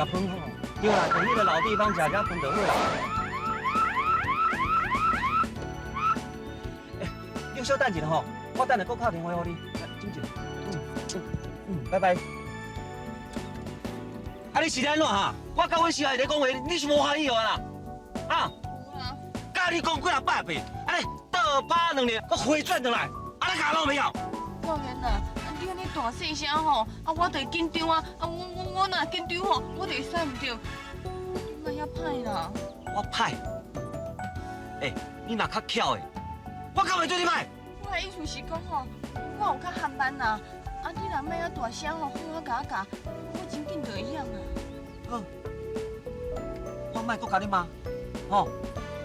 饭吼，对啦，在迄个老地方食饭就好啦。你稍等一下吼，我等下搁打电话给你。真正，拜拜。啊，你是安怎哈？我到尾时候在讲话，你是无欢喜啊啦？啊？有啊。甲你讲几啊百遍，安尼倒拍两年，搁回转转来，安尼搞拢没有？少年啊，你安尼大细声吼，我就会紧张啊，我若紧张吼，我就会使唔着，你莫遐歹啦。我歹？你若较巧的，我敢会对你歹？我的意思是讲吼，我有较憨慢啦，你若莫遐大声吼，好甲我教，我真紧就会响啊。好，我莫搁甲你骂，吼，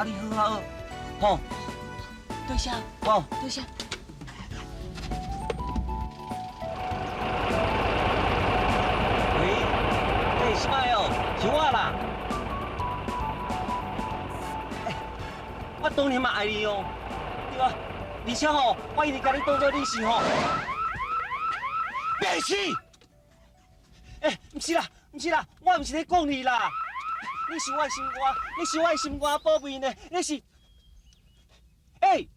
你好好学，吼。多谢。哦，多谢。喂，是摆哦，是我啦。我当然嘛爱你哦，对吧？而且吼，我一直甲你当做你是吼，白痴！不是啦，不是啦，我不是咧讲你啦，你是我的心肝，你是我的心肝宝贝呢，你是，喂。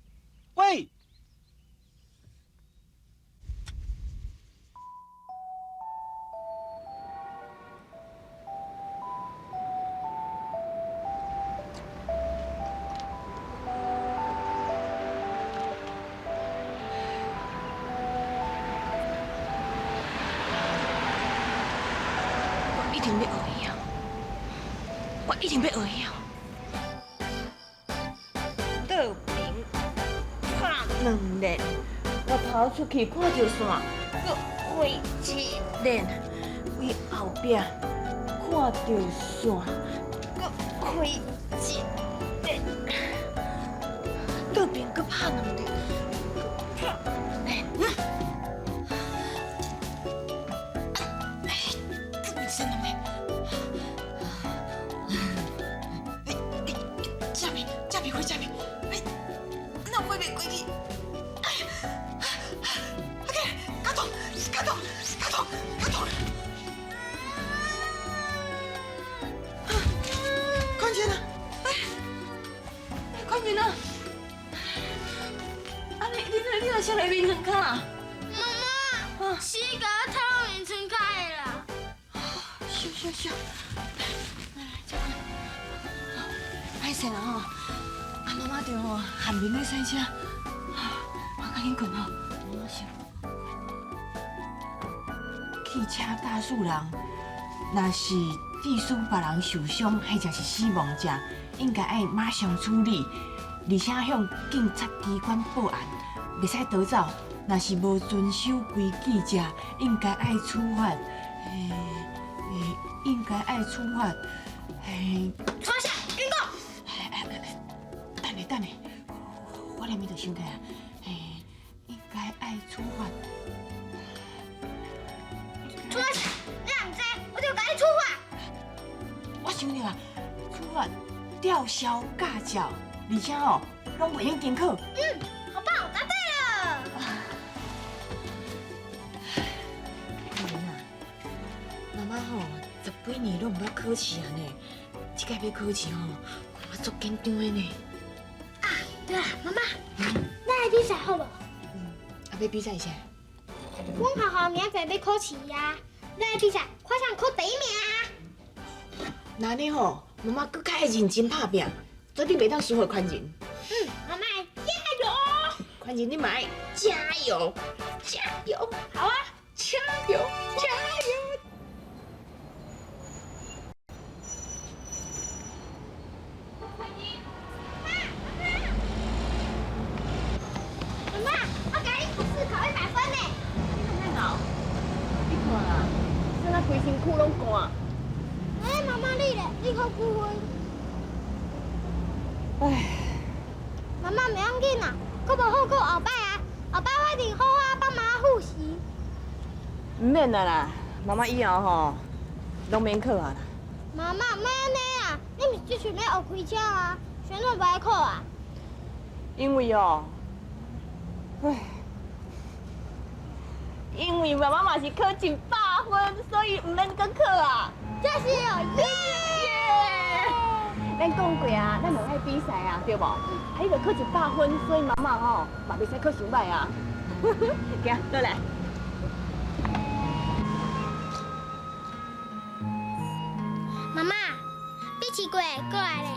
一定要学会晓，我一定要学会晓。倒平拍2连，我跑出去看到线，搁回1连，为后壁看到线，搁回1连，倒平搁拍2连，拍连。真的没。加皮会加皮，那会被规矩。哎呀 ，OK， 卡通。看见了，看见了。你若先来面床卡。妈妈，洗个头面床开啦。笑，来，这款，歹势啦吼，妈妈着吼喊面咧洗车，我赶紧困吼，妈想，汽车驾驶人若是致使别人受伤，或者是死亡者，应该爱马上处理，而且向警察机关报案，袂使逃走。若是无遵守规矩者，应该爱处罚。应该爱处罚，坐下，警告。等下，我连面就想起来，应该爱处罚。坐下，你若唔知，我就甲你处罚。我想到啊，处罚吊销驾照，而且吼，拢袂用监考。好棒，答对了。妈妈吼，10几年拢唔捌考试啊呢，这届要考试吼，我足紧张的呢。啊，对了，妈妈，咱来比赛好不？要比赛啥？阮学校明仔载要考试呀，咱来比赛，看谁考第1名。那呢吼，妈妈更较会认真打拼，绝对袂当输给宽仁。妈妈加油！宽仁，你嘛爱加油，加油！好啊，加油，加油！妈妈，我今日考试考100分呢。你看哪？你看啦，现在规身躯拢汗。妈妈你咧，你考几分？唉，妈妈袂要紧啦，搁无好过后摆啊，后摆我一定好好帮妈妈复习。唔免啦，妈妈以后吼拢免考啊啦。妈妈，莫安尼啊！你毋是之前咧学开车啊，选怎袂考啊？因为哦，因为妈妈嘛是考100分，所以唔免搁考啊。这是哦，耶！咱讲过啊，咱两爱比赛啊，对无？还要考100分，所以妈妈吼嘛袂使考伤歹啊。行，落来。妈妈，比试过过来咧。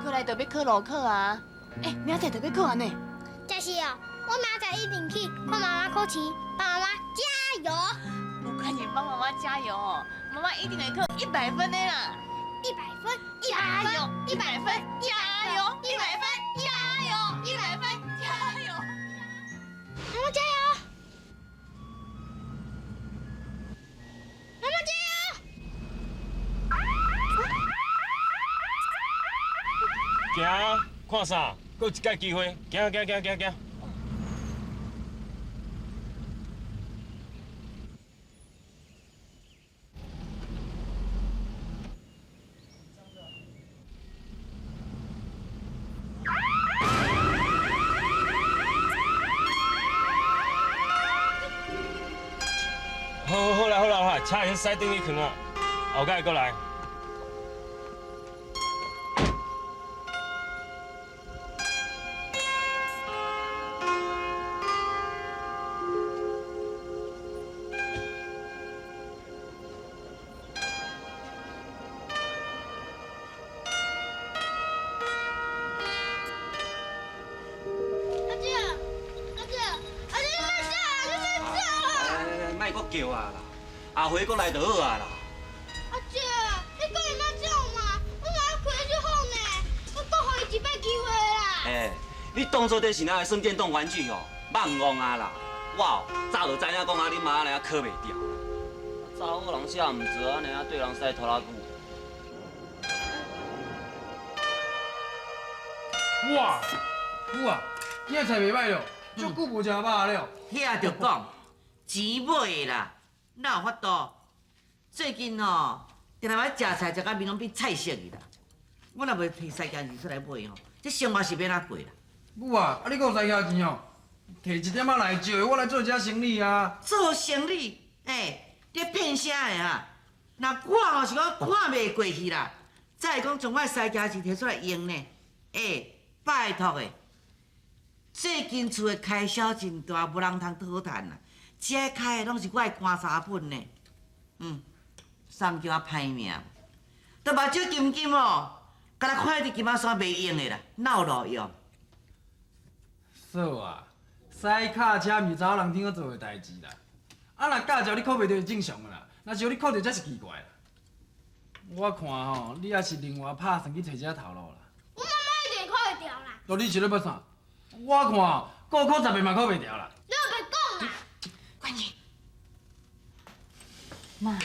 过来就要考路考啊！明仔载就要考安尼。这是哦，我明仔一定去看妈妈考试，帮妈妈加油不管你帮妈妈加油哦，妈妈一定会考100分的啦！100分，加油100分，加油100分，加油100分，加油！妈妈加油！妈妈加油！行，看啥？搁一届机会，行。好啦，车先驶转去藏啊，后盖过来。莫阁叫啊啦，下回阁来就好啊啦。阿姐，你讲伊莫这样嘛，我哪会亏就好呢？我搁予伊一摆机会啦。你当初这是哪会耍电动玩具哦？忘忘啊啦！我哦早就知影讲啊，你妈安尼考袂掉啦。查某人写毋做，安尼啊对人使拖拉久。哇，母啊，今仔菜袂歹了，足久无食肉了。遐着讲，钱买的啦，哪有法度？最近哦，定定要食菜食到面拢变菜色去啦。我若袂摕西家钱出来买吼，这生活是要哪过啦？母啊，你讲有西家钱哦，摕一点仔来借的，我来做一下生意啊。做生意，你骗啥的啊？那我吼是讲看袂过去啦，再讲从我西家钱摕出来用呢，拜托的。最近厝的开销真大，无人通讨趁啦。这开的拢是我的干三本呢。送叫我歹命，都目睭金金哦，敢若看伫金仔山袂用的啦，哪有路用？嫂啊，驶卡车毋是查某人顶好做的代志啦。啊，若驾照你考袂到是正常的啦，若是你考到才是奇怪啦。我看吼，你也是另外拍算去找一下头路啦。我妈妈一定考会掉啦。都你是咧要啥？我看高考10遍嘛考袂掉啦。你又别讲啦。关键。妈，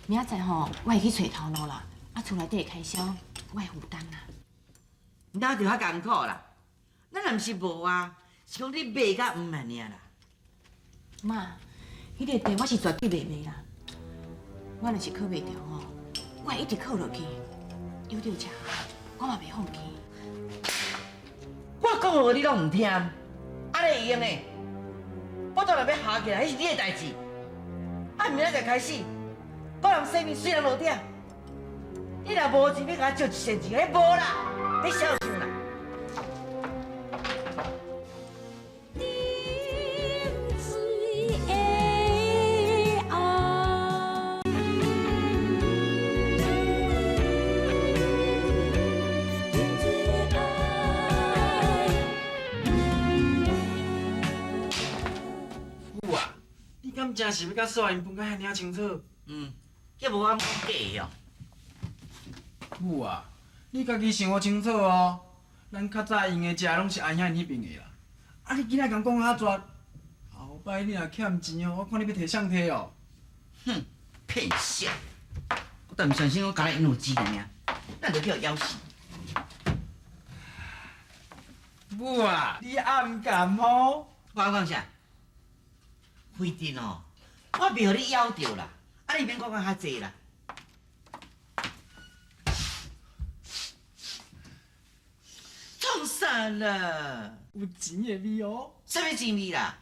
明仔载吼，我会去找头路啦。啊，厝内底的开销，我会负担啦。那就较艰苦啦。咱若毋是无啊，是讲你卖甲毋安尼啦。妈，迄个地我是绝对袂卖啦。我若是考袂着吼，我会一直考落去。有着食，我嘛袂放弃。我讲话你拢毋听，安尼会用的？我当然要下起来，迄是你的代志。啊，明仔载开始，个人生命水人落点。你若无钱，要甲我借1仙钱，迄无啦，你小想啦。母啊，你敢真是要甲嫂因分甲遐尔清楚？迄无我讲假的哦。母啊，你家己想好清楚哦。咱较早用的食拢是安遐迄边的啦。啊，你今仔共讲遐绝，后摆你若欠钱哦，我看你要摕谁摕哦。骗笑！我都毋相信我家己因有钱的命，咱就叫夭死。母啊，你暗敢哦？我讲啥？不一定哦，我袂互你夭着啦，啊你免讲较济啦。创啥啦？有钱的味哦。啥物钱味啦？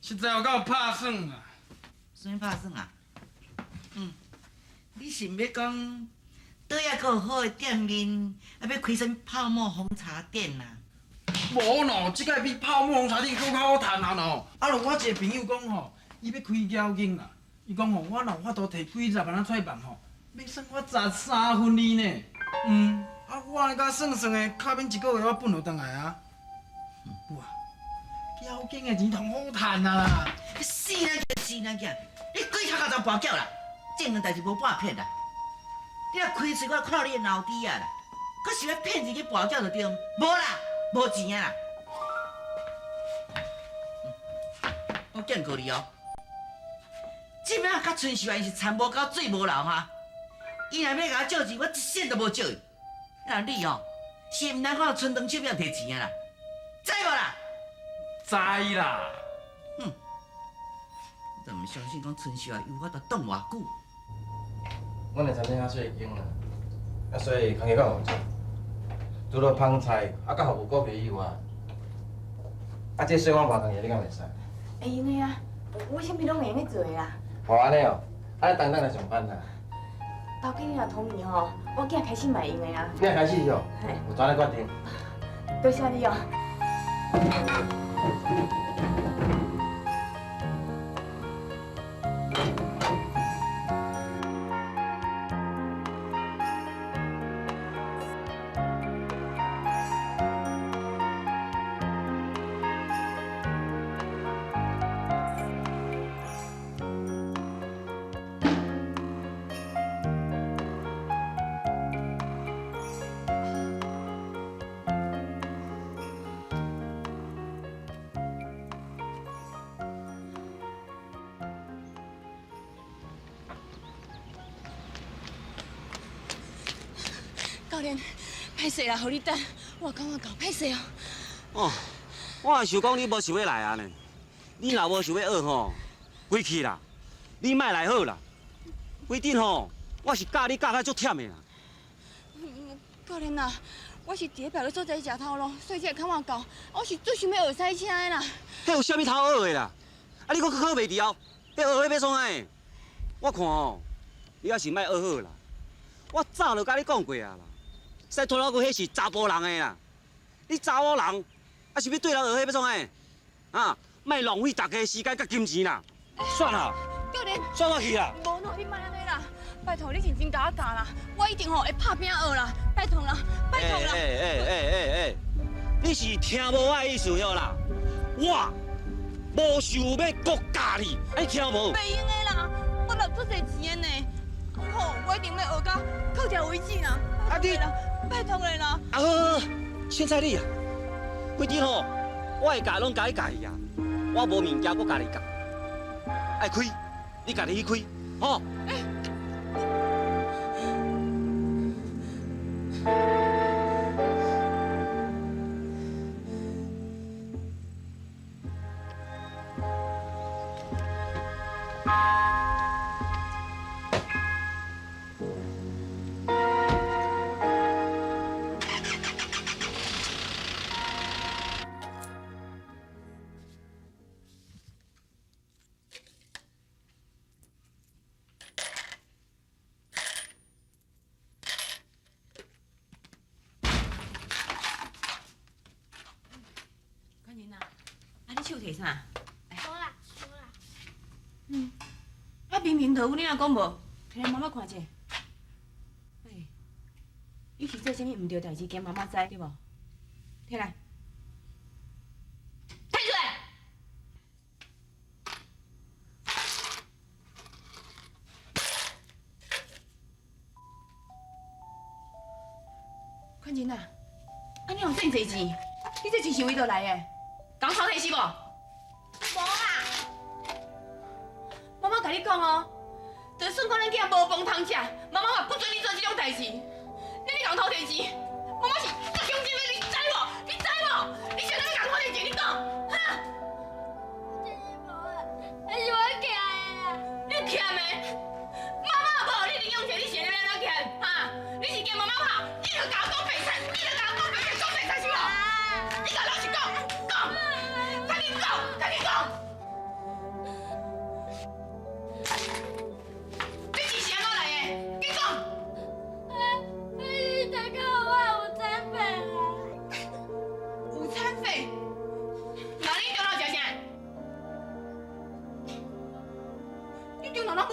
实在有够拍算啊！啥拍算啊？你是要讲倒遐个有好的店面，啊要开啥物泡沫红茶店啊？无喏，即个比泡沫红茶店更较好赚啊喏。啊，咯，我一个朋友讲吼，伊要开妖精啦。伊讲吼，我若有法度摕几十万仔菜房吼，要算我13分利呢。啊，我安尼甲算算的，卡免一个月我本就回来啊。哇，妖精的钱同好赚啊啦！死人囝，死人囝，你鬼头壳当跋筊啦！正经代志无半撇啦！你若开喙，我看到你的脑底啊啦！搁想要骗自己跋筊就对，无啦，无钱啊啦！我警告你哦，即摆甲春秀因是田无够水无流哈！伊若要甲我借钱，我一仙都无借伊。那你哦，是毋通看到春堂手表摕钱啊啦，知无啦？知啦。我都毋相信讲春秀有法度挡偌久。阮的餐厅较细间啦，啊所以空气较有钱。除了捧菜，啊甲服务股票以外，啊这细碗盘东西你敢袂使？会用的啊，我啥物拢会用咧做的啦。哦安尼哦，啊你当当来上班啦？头家你若同意吼，我今仔开始嘛会用的啊。你也开始哦？嘿，有怎咧决定？多谢你哦。教练，歹势啦，互你等，我感觉够歹势哦。哦，我也想讲你无想要来啊呢。你若无想要学吼，归去啦。你莫来好啦。规定吼，我是教你教甲足忝的啦。教练啊，我是伫咧别个所在食头路，所以才会感觉够。我是最想要学赛车的啦。迄有啥物头学的啦？啊，你搁考袂牢，要学要创啥？我看吼，你还是莫学好啦。我早就甲你讲过啊啦。使拖老哥，迄是查甫人的啦。你查某人，啊是要对人学迄要创啥？啊，莫浪费大家的时间甲金钱啦。算啦，教练，算我去啦。无喏，你莫安尼啦，拜托你认真甲我教啦，我一定吼会拍拼学啦，拜托啦，拜托啦。你是听无我的意思了啦？我无想要国教你，你听无？袂用的啦，我留足侪钱的呢。好，我一定要学到靠条为止啦。啊你啦，拜托你啦。啊好，凊彩你啊，规日吼，我会教拢教你家己啊，我无物件我家己教。爱开，你家己去开，吼。冠军啊，啊你手摕啥？无啦，无啦。啊明明就有，你若讲无，摕来妈妈看者。哎，你是做啥物毋对代志，惊妈妈知对无？摕来。摕出来！冠军啊，啊你用这么侪钱？你这钱是为倒来的？讲头摕是无？无啦。妈妈甲你讲哦，就算讲咱囝无饭通食，妈妈嘛不准你做这种代志。你讲头摕钱，妈妈是足伤心的，你知无？你知无？你现在要讲头摕钱，你讲，哈？真是无啦，那是我捡的。你欠的，妈妈无你零用钱，你现在要哪欠？哈？你是惊妈妈怕？你就甲我讲白菜，你就甲我讲白菜，讲白菜是无？你甲老实讲，讲，赶紧讲，赶紧讲。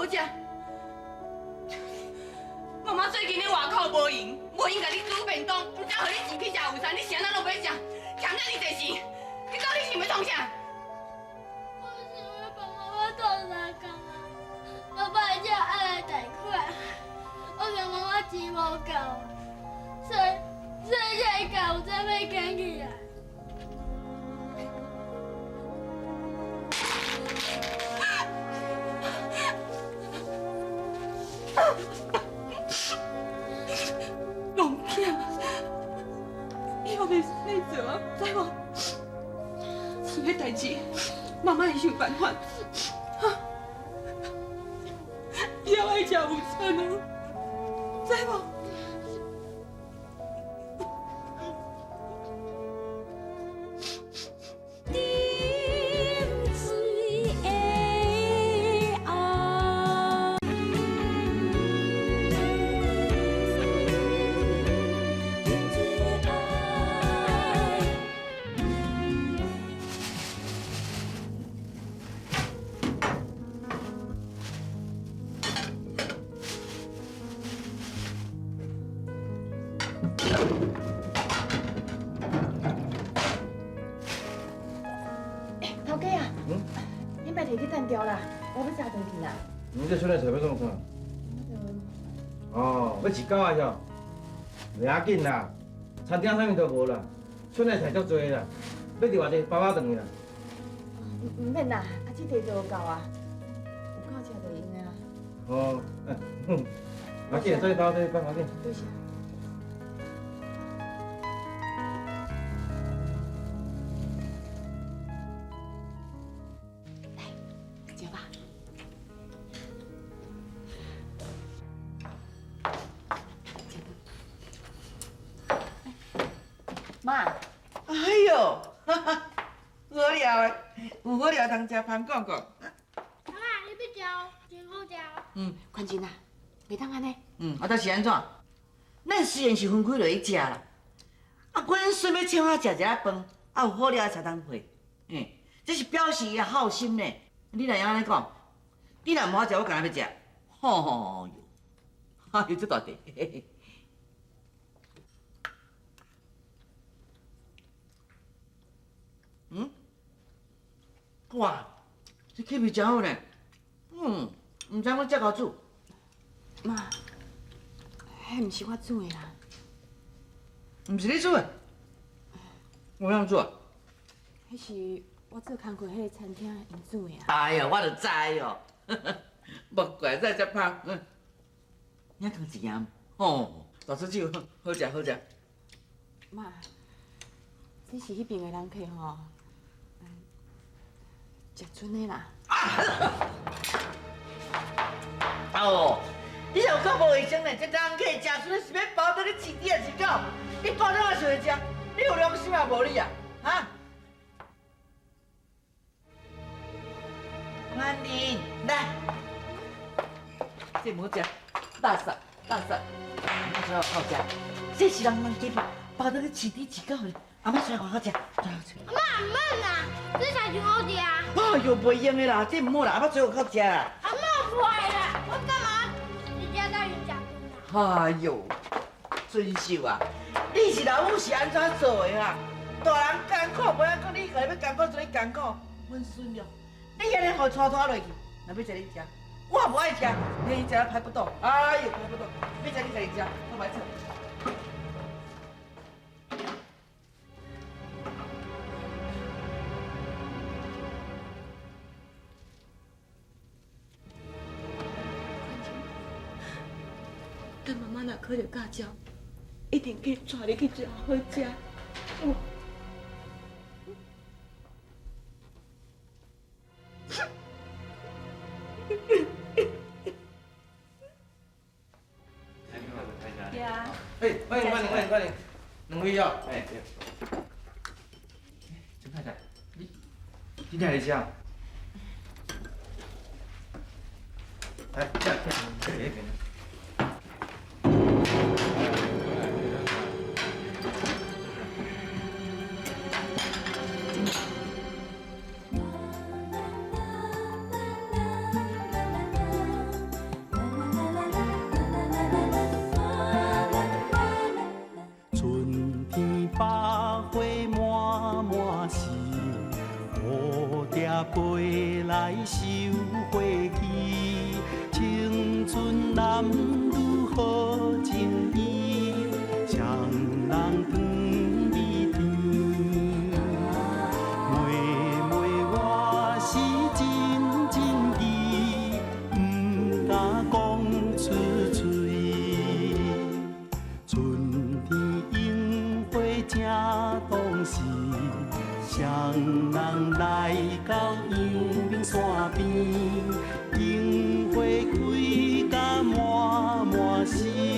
好食。妈妈最近咧外口无闲，甲你煮便当，唔知互你钱去食午餐，你啥人都袂食，欠咱你侪钱，你到底是要创啥？我想要帮妈妈做啥工啊？爸爸会叫爱来贷款，我甲妈妈钱无够，所以才会搞有才要捡起来。戆囝，以后袂使做啊，知无？钱的代志，妈妈会想办法。以后爱食午餐哦，知无？头家啊，你别提去单调啦，我要食饭去啦。你这出来找要创啥？哦，要饲狗啊是？袂要紧啦，餐厅啥物都无啦，出来菜足多啦，要伫偌济包仔顿去啦。唔免啦，这题就有够啊，有够食就用的啊。哦，要紧，做包做包，要紧。多谢。来，食吧。妈，哎呦，哈哈，好料的，有好料通食，芳讲讲。妈妈，你要食，真好食。宽真啊，袂当安尼。啊，都是安怎？咱虽然是分开落去食啦，啊，阮顺要请我食一下饭，啊，有好料的才当配。这是表示伊的好心呢。你若安尼讲，你若唔好食，我干哪要食？吼哟，哎呦，这大地。哇，这气味真好呢。唔知我遮够煮。妈，迄毋是我煮的啦，唔是你煮的，我样煮啊？迄是我做工课迄个餐厅因煮的啊。哎呀，我就知哦，莫怪在遮芳。你放一盐，哦，大出酒，好食好食。妈，这是迄边的人客吼，食剩的啦。哦，你有够无卫生呢！这人客食出来是要包到你饲猪还是狗？你包怎啊想会食？你有良心啊无你啊？哈？安妮，来，这无食，垃圾垃圾，阿妈最好食。这是人客包到你饲猪饲狗的，阿妈最好食，最好食。妈妈，唔免啦，这才真好食。哎呦，袂用的啦，这唔好啦，阿妈最好食啦。阿妈坏啦，我干嘛直接带你食饭啦？哎呦，俊秀啊，你是老母是安怎做的啊？大人艰苦，无要讲你个要艰苦做你艰苦，阮孙了，你安尼互拖落去，若要食你食，我无爱食，你食排不倒，哎呦排不倒，要食你自己食，我袂吃。等妈妈若考到驾照，一定去带你去食好食。哎，欢迎欢迎欢迎欢迎，两位哦，哎，陈太太，你今天来吃啊？来，这这边。春天百花满满是，蝴蝶飞来收花期。青春男女好情意，双人长美甜。妹妹我是真真意，不敢讲出嘴。春天樱花正当时，双人来到阳明山边，樱花开甲满满是。